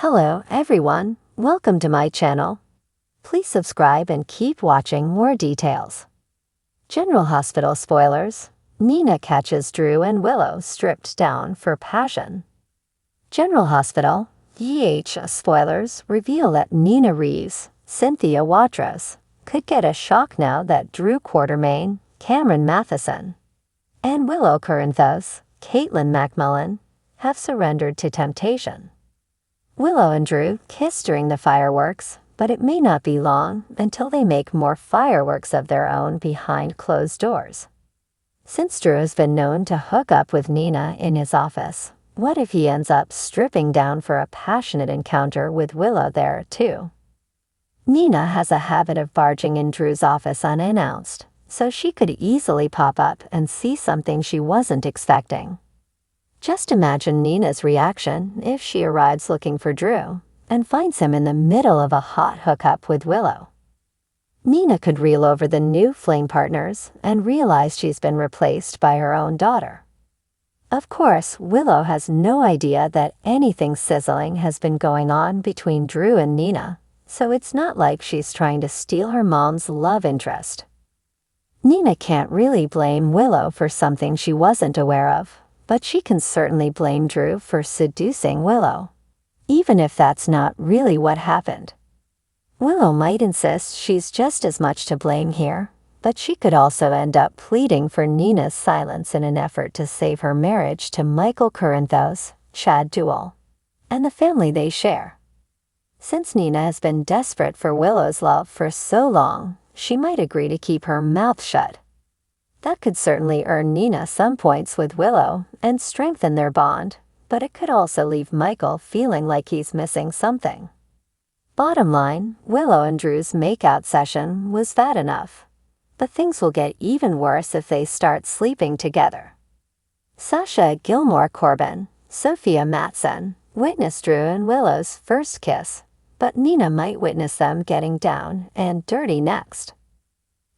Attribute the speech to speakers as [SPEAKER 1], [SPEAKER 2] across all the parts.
[SPEAKER 1] Hello everyone, welcome to my channel. Please subscribe and keep watching more details. General Hospital spoilers. Nina catches Drew and Willow stripped down for passion. General Hospital, spoilers reveal that Nina Reeves, Cynthia Watros, could get a shock now that Drew Quartermain, Cameron Matheson, and Willow Corinthos, Caitlin Macmillan, have surrendered to temptation. Willow and Drew kiss during the fireworks, but it may not be long until they make more fireworks of their own behind closed doors. Since Drew has been known to hook up with Nina in his office, what if he ends up stripping down for a passionate encounter with Willow there, too? Nina has a habit of barging in Drew's office unannounced, so she could easily pop up and see something she wasn't expecting. Just imagine Nina's reaction if she arrives looking for Drew and finds him in the middle of a hot hookup with Willow. Nina could reel over the new flame partners and realize she's been replaced by her own daughter. Of course, Willow has no idea that anything sizzling has been going on between Drew and Nina, so it's not like she's trying to steal her mom's love interest. Nina can't really blame Willow for something she wasn't aware of, but she can certainly blame Drew for seducing Willow, even if that's not really what happened. Willow might insist she's just as much to blame here, but she could also end up pleading for Nina's silence in an effort to save her marriage to Michael Corinthos, Chad Duell, and the family they share. Since Nina has been desperate for Willow's love for so long, she might agree to keep her mouth shut. That could certainly earn Nina some points with Willow and strengthen their bond, but it could also leave Michael feeling like he's missing something. Bottom line, Willow and Drew's makeout session was bad enough, but things will get even worse if they start sleeping together. Sasha Gilmore Corbin, Sophia Matson, witnessed Drew and Willow's first kiss, but Nina might witness them getting down and dirty next.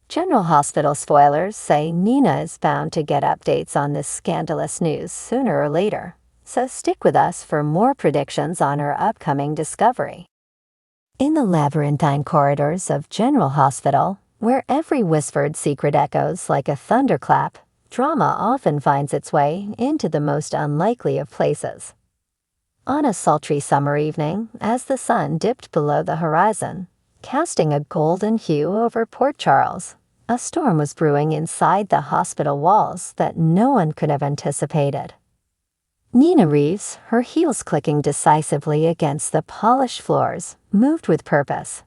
[SPEAKER 1] General Hospital spoilers say Nina is bound to get updates on this scandalous news sooner or later, so stick with us for more predictions on her upcoming discovery. In the labyrinthine corridors of General Hospital, where every whispered secret echoes like a thunderclap, drama often finds its way into the most unlikely of places. On a sultry summer evening, as the sun dipped below the horizon, casting a golden hue over Port Charles, a storm was brewing inside the hospital walls that no one could have anticipated. Nina Reeves, her heels clicking decisively against the polished floors, moved with purpose.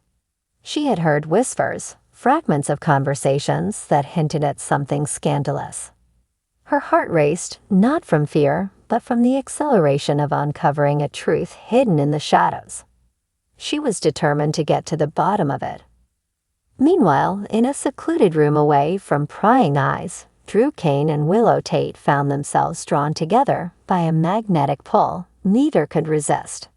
[SPEAKER 1] She had heard whispers, fragments of conversations that hinted at something scandalous. Her heart raced, not from fear, but from the exhilaration of uncovering a truth hidden in the shadows. She was determined to get to the bottom of it. Meanwhile, in a secluded room away from prying eyes, Drew Kane and Willow Tate found themselves drawn together by a magnetic pull neither could resist.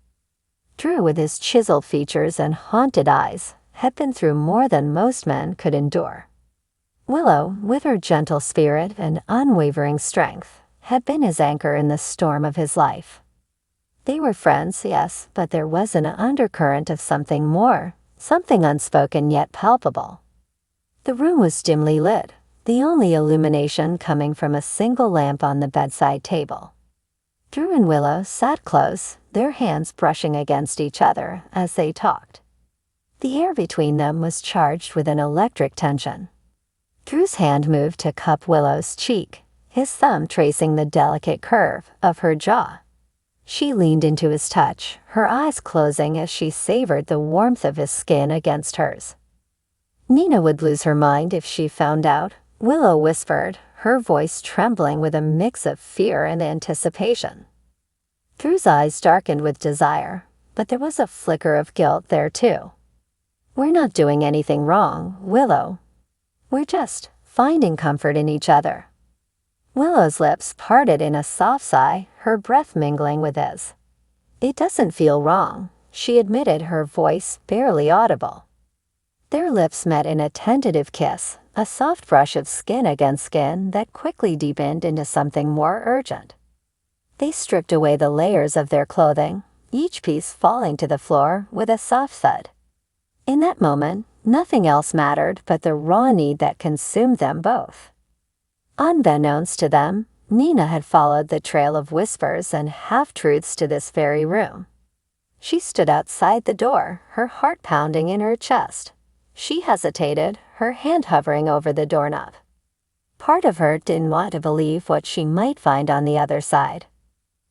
[SPEAKER 1] Drew, with his chiseled features and haunted eyes, had been through more than most men could endure. Willow, with her gentle spirit and unwavering strength, had been his anchor in the storm of his life. They were friends, yes, but there was an undercurrent of something more, something unspoken yet palpable. The room was dimly lit, the only illumination coming from a single lamp on the bedside table. Drew and Willow sat close, their hands brushing against each other as they talked. The air between them was charged with an electric tension. Drew's hand moved to cup Willow's cheek, his thumb tracing the delicate curve of her jaw. She leaned into his touch, her eyes closing as she savored the warmth of his skin against hers. Nina would lose her mind if she found out, Willow whispered, her voice trembling with a mix of fear and anticipation. Drew's eyes darkened with desire, but there was a flicker of guilt there too. "We're not doing anything wrong, Willow. We're just finding comfort in each other." Willow's lips parted in a soft sigh, her breath mingling with his. "It doesn't feel wrong," she admitted, her voice barely audible. Their lips met in a tentative kiss, a soft brush of skin against skin that quickly deepened into something more urgent. They stripped away the layers of their clothing, each piece falling to the floor with a soft thud. In that moment, nothing else mattered but the raw need that consumed them both. Unbeknownst to them, Nina had followed the trail of whispers and half-truths to this very room. She stood outside the door, her heart pounding in her chest. She hesitated, her hand hovering over the doorknob. Part of her didn't want to believe what she might find on the other side.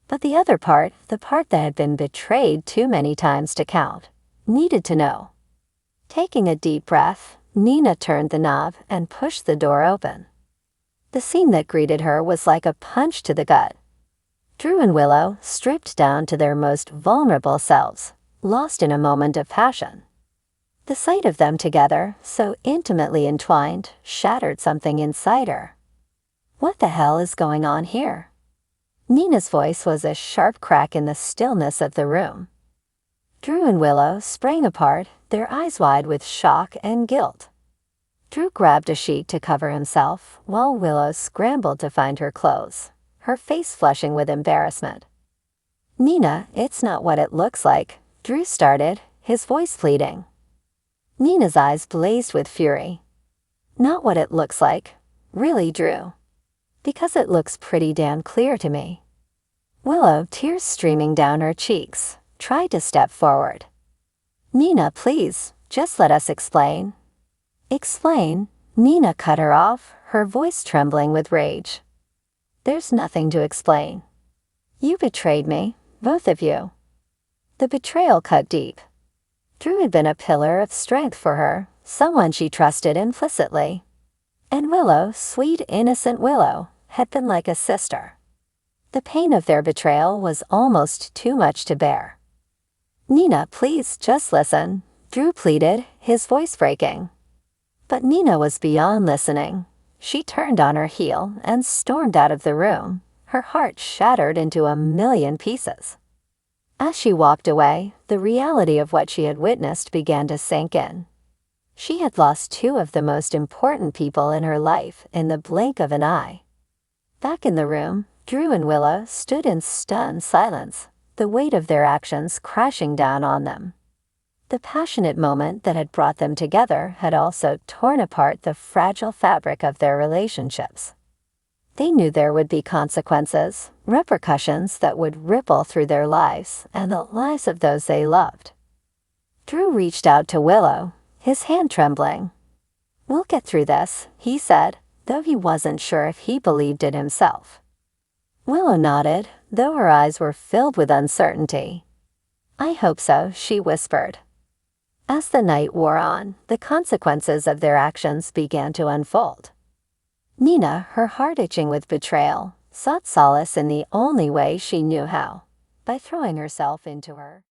[SPEAKER 1] But the other part, the part that had been betrayed too many times to count, needed to know. Taking a deep breath, Nina turned the knob and pushed the door open. The scene that greeted her was like a punch to the gut. Drew and Willow, stripped down to their most vulnerable selves, lost in a moment of passion. The sight of them together, so intimately entwined, shattered something inside her. What the hell is going on here? Nina's voice was a sharp crack in the stillness of the room. Drew and Willow sprang apart, their eyes wide with shock and guilt. Drew grabbed a sheet to cover himself, while Willow scrambled to find her clothes, her face flushing with embarrassment. "Nina, it's not what it looks like," Drew started, his voice pleading. Nina's eyes blazed with fury. "Not what it looks like. Really, Drew? Because it looks pretty damn clear to me." Willow, tears streaming down her cheeks, tried to step forward. "Nina, please, just let us explain." "Explain?" Nina cut her off, her voice trembling with rage. "There's nothing to explain. You betrayed me, both of you." The betrayal cut deep. Drew had been a pillar of strength for her, someone she trusted implicitly. And Willow, sweet, innocent Willow, had been like a sister. The pain of their betrayal was almost too much to bear. "Nina, please, just listen," Drew pleaded, his voice breaking. But Nina was beyond listening. She turned on her heel and stormed out of the room, her heart shattered into a million pieces. As she walked away, the reality of what she had witnessed began to sink in. She had lost two of the most important people in her life in the blink of an eye. Back in the room, Drew and Willow stood in stunned silence, the weight of their actions crashing down on them. The passionate moment that had brought them together had also torn apart the fragile fabric of their relationships. They knew there would be consequences, repercussions that would ripple through their lives and the lives of those they loved. Drew reached out to Willow, his hand trembling. "We'll get through this," he said, though he wasn't sure if he believed it himself. Willow nodded, though her eyes were filled with uncertainty. "I hope so," she whispered. As the night wore on, the consequences of their actions began to unfold. Nina, her heart itching with betrayal, sought solace in the only way she knew how, by throwing herself into her